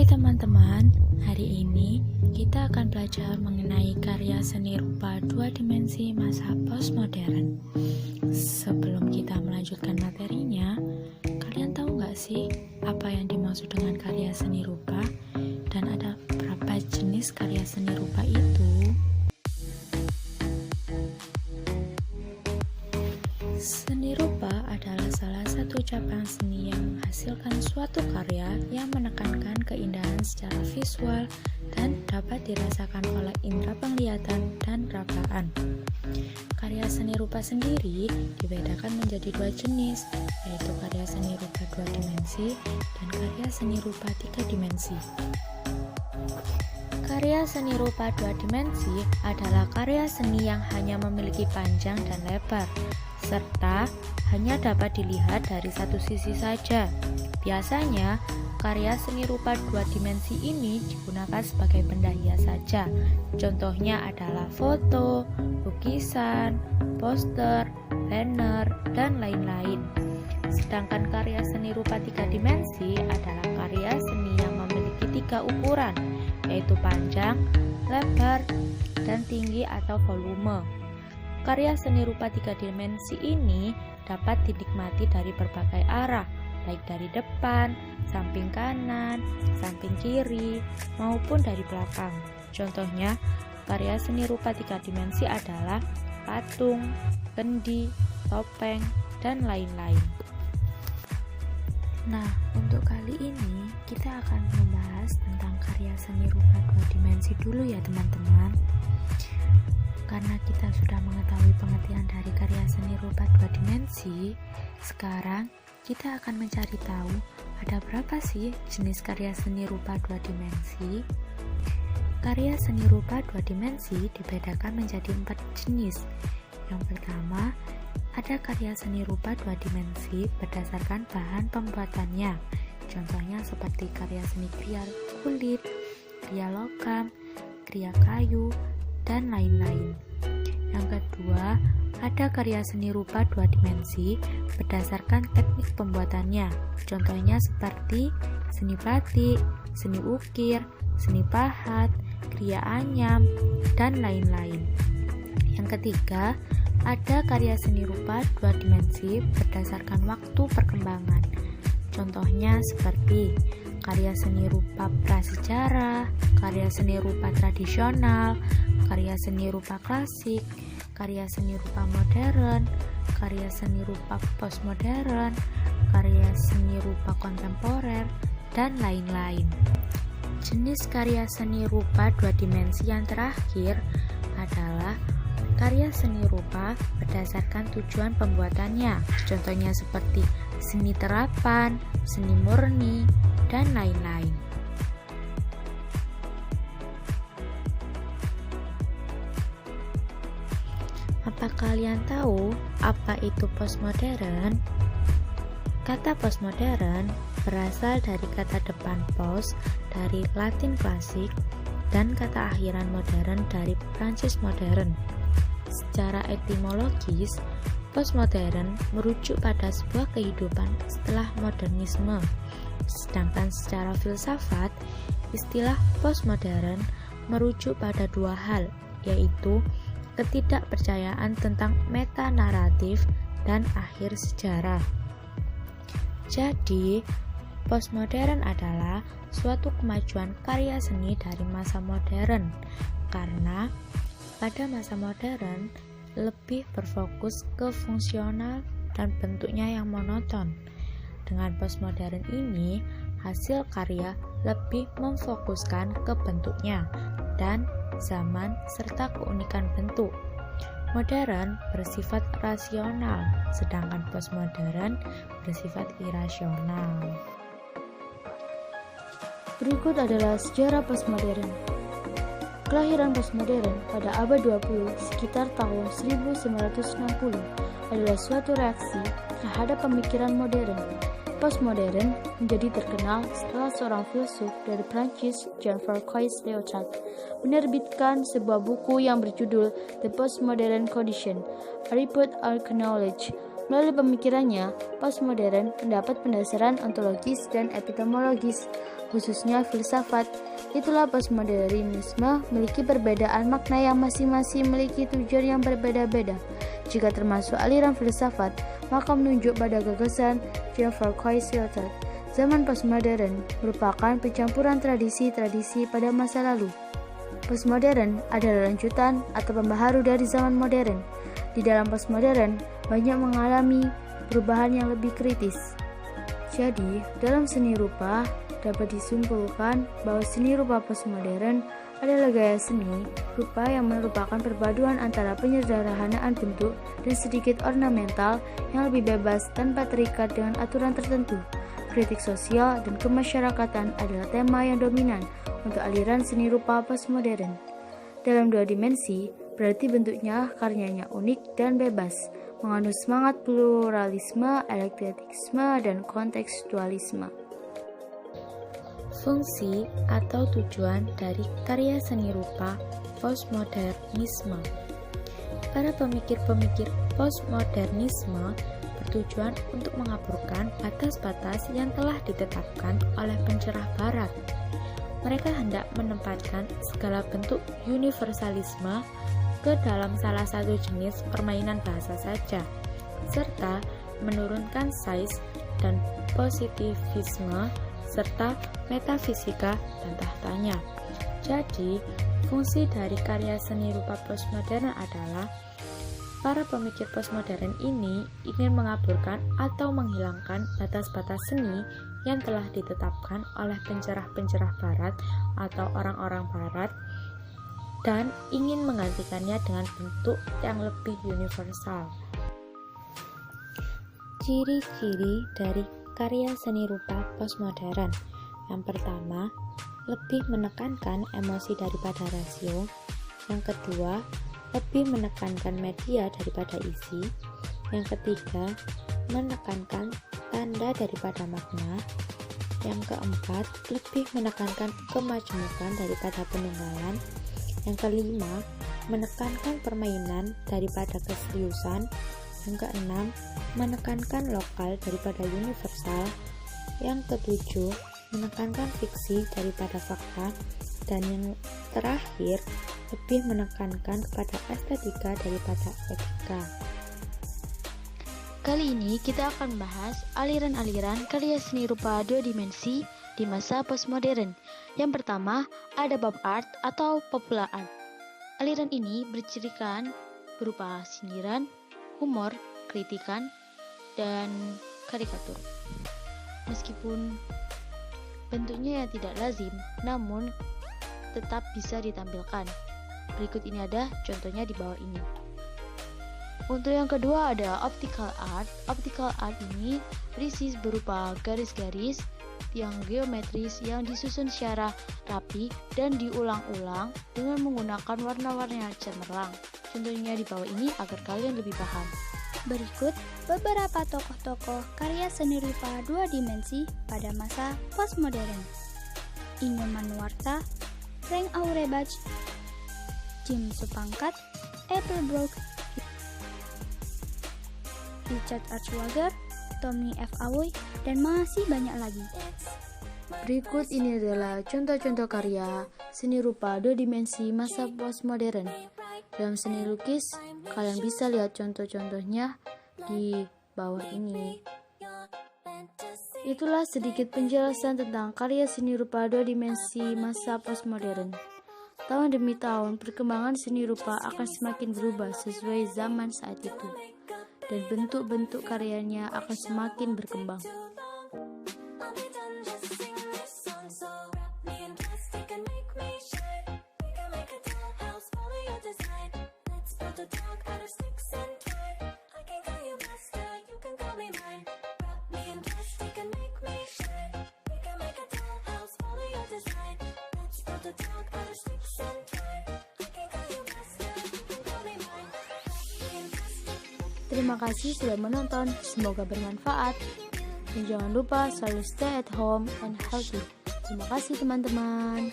Hai teman-teman, hari ini kita akan belajar mengenai karya seni rupa dua dimensi masa postmodern. Sebelum kita melanjutkan materinya, kalian tahu nggak sih apa yang dimaksud dengan karya seni rupa? Dan ada berapa jenis karya seni rupa itu? Seni rupa adalah salah satu cabang seni yang menghasilkan suatu karya yang menekankan keindahan secara visual dan dapat dirasakan oleh indera penglihatan dan perasaan. Karya seni rupa sendiri dibedakan menjadi dua jenis, yaitu karya seni rupa dua dimensi dan karya seni rupa tiga dimensi. Karya seni rupa dua dimensi adalah karya seni yang hanya memiliki panjang dan lebar, serta hanya dapat dilihat dari satu sisi saja. Biasanya, karya seni rupa dua dimensi ini digunakan sebagai benda hias saja. Contohnya adalah foto, lukisan, poster, banner, dan lain-lain. Sedangkan karya seni rupa tiga dimensi adalah karya seni yang memiliki tiga ukuran, yaitu panjang, lebar, dan tinggi atau volume. Karya seni rupa tiga dimensi ini dapat dinikmati dari berbagai arah, baik dari depan, samping kanan, samping kiri, maupun dari belakang. Contohnya, karya seni rupa tiga dimensi adalah patung, kendi, topeng, dan lain-lain. Nah, untuk kali ini kita akan membahas tentang karya seni rupa dua dimensi dulu ya teman-teman. Karena kita sudah mengetahui pengertian dari karya seni rupa dua dimensi, sekarang kita akan mencari tahu ada berapa sih jenis karya seni rupa dua dimensi. Karya seni rupa dua dimensi dibedakan menjadi 4 jenis. Yang pertama, ada karya seni rupa dua dimensi berdasarkan bahan pembuatannya. Contohnya seperti karya seni kriya kulit, kriya logam, kriya kayu, dan lain-lain. Yang kedua, ada karya seni rupa dua dimensi berdasarkan teknik pembuatannya. Contohnya seperti seni batik, seni ukir, seni pahat, kriya anyam, dan lain-lain. Yang ketiga, ada karya seni rupa dua dimensi berdasarkan waktu perkembangan. Contohnya seperti karya seni rupa prasejarah, karya seni rupa tradisional, karya seni rupa klasik, karya seni rupa modern, karya seni rupa postmodern, karya seni rupa kontemporer, dan lain-lain. Jenis karya seni rupa dua dimensi yang terakhir adalah karya seni rupa berdasarkan tujuan pembuatannya. Contohnya seperti seni terapan, seni murni, dan lain-lain. Apa kalian tahu apa itu postmodern? Kata postmodern berasal dari kata depan post dari Latin klasik dan kata akhiran modern dari Prancis modern. Secara etimologis, postmodern merujuk pada sebuah kehidupan setelah modernisme. Sedangkan secara filsafat, istilah postmodern merujuk pada dua hal, yaitu ketidakpercayaan tentang metanaratif dan akhir sejarah. Jadi, postmodern adalah suatu kemajuan karya seni dari masa modern, karena pada masa modern lebih berfokus ke fungsional dan bentuknya yang monoton. Dengan postmodern ini, hasil karya lebih memfokuskan ke bentuknya dan zaman serta keunikan bentuk. Modern bersifat rasional, sedangkan postmodern bersifat irasional. Berikut adalah sejarah postmodern. Kelahiran postmodern pada abad 20 sekitar tahun 1960 adalah suatu reaksi terhadap pemikiran modern. Postmodern menjadi terkenal setelah seorang filsuf dari Prancis, Jean-François Lyotard, menerbitkan sebuah buku yang berjudul The Postmodern Condition, A Report on Knowledge, Melalui pemikirannya, postmodern mendapat pendasaran ontologis dan epistemologis, khususnya filsafat. Itulah postmodernisme memiliki perbedaan makna yang masing-masing memiliki tujuan yang berbeda-beda. Jika termasuk aliran filsafat, maka menunjuk pada gagasan Jean Foucault. Zaman postmodern merupakan pencampuran tradisi-tradisi pada masa lalu. Postmodern adalah lanjutan atau pembaharu dari zaman modern. Di dalam postmodern, banyak mengalami perubahan yang lebih kritis. Jadi, dalam seni rupa, dapat disimpulkan bahwa seni rupa postmodern adalah gaya seni rupa yang merupakan perpaduan antara penyederhanaan bentuk dan sedikit ornamental yang lebih bebas tanpa terikat dengan aturan tertentu. Kritik sosial dan kemasyarakatan adalah tema yang dominan untuk aliran seni rupa postmodern. Dalam dua dimensi, berarti bentuknya, karyanya unik dan bebas, mengandung semangat pluralisme, eklektisme, dan kontekstualisme. Fungsi atau tujuan dari karya seni rupa postmodernisme. Para pemikir-pemikir postmodernisme bertujuan untuk mengaburkan batas-batas yang telah ditetapkan oleh pencerah barat. Mereka hendak menempatkan segala bentuk universalisme ke dalam salah satu jenis permainan bahasa saja, serta menurunkan size dan positivisme serta metafisika dan tahtanya. Jadi, fungsi dari karya seni rupa postmodern adalah para pemikir postmodern ini ingin mengaburkan atau menghilangkan batas-batas seni yang telah ditetapkan oleh pencerah-pencerah barat atau orang-orang barat dan ingin menggantikannya dengan bentuk yang lebih universal. Ciri-ciri dari karya seni rupa postmodern. Yang pertama, lebih menekankan emosi daripada rasio. Yang kedua, lebih menekankan media daripada isi. Yang ketiga, menekankan tanda daripada makna. Yang keempat, lebih menekankan kemajmukan daripada penunggalan. Yang kelima, menekankan permainan daripada keseriusan. Yang keenam, menekankan lokal daripada universal. Yang ketujuh, menekankan fiksi daripada fakta. Dan yang terakhir, lebih menekankan kepada estetika daripada etika. Kali ini kita akan bahas aliran-aliran karya seni rupa dua dimensi di masa postmodern. Yang pertama, ada pop art atau popular art. Aliran ini bercirikan berupa sindiran, humor, kritikan, dan karikatur. Meskipun bentuknya yang tidak lazim, namun tetap bisa ditampilkan. Berikut ini ada contohnya di bawah ini. Untuk yang kedua ada optical art. Optical art ini berisi berupa garis-garis yang geometris yang disusun secara rapi dan diulang-ulang dengan menggunakan warna-warna yang cemerlang. Contohnya di bawah ini agar kalian lebih paham. Berikut beberapa tokoh-tokoh karya seni rupa dua dimensi pada masa postmodern. Inyoman Nuarta, Frank Auerbach, Jim Supangkat, April Brock, Richard Archwager, Tommy F. Awoy, dan masih banyak lagi. Berikut ini adalah contoh-contoh karya seni rupa dua dimensi masa postmodern. Dalam seni lukis, kalian bisa lihat contoh-contohnya di bawah ini. Itulah sedikit penjelasan tentang karya seni rupa dua dimensi masa postmodern. Tahun demi tahun, perkembangan seni rupa akan semakin berubah sesuai zaman saat itu, dan bentuk-bentuk karyanya akan semakin berkembang. Terima kasih sudah menonton, semoga bermanfaat. Dan jangan lupa selalu stay at home and healthy. Terima kasih teman-teman.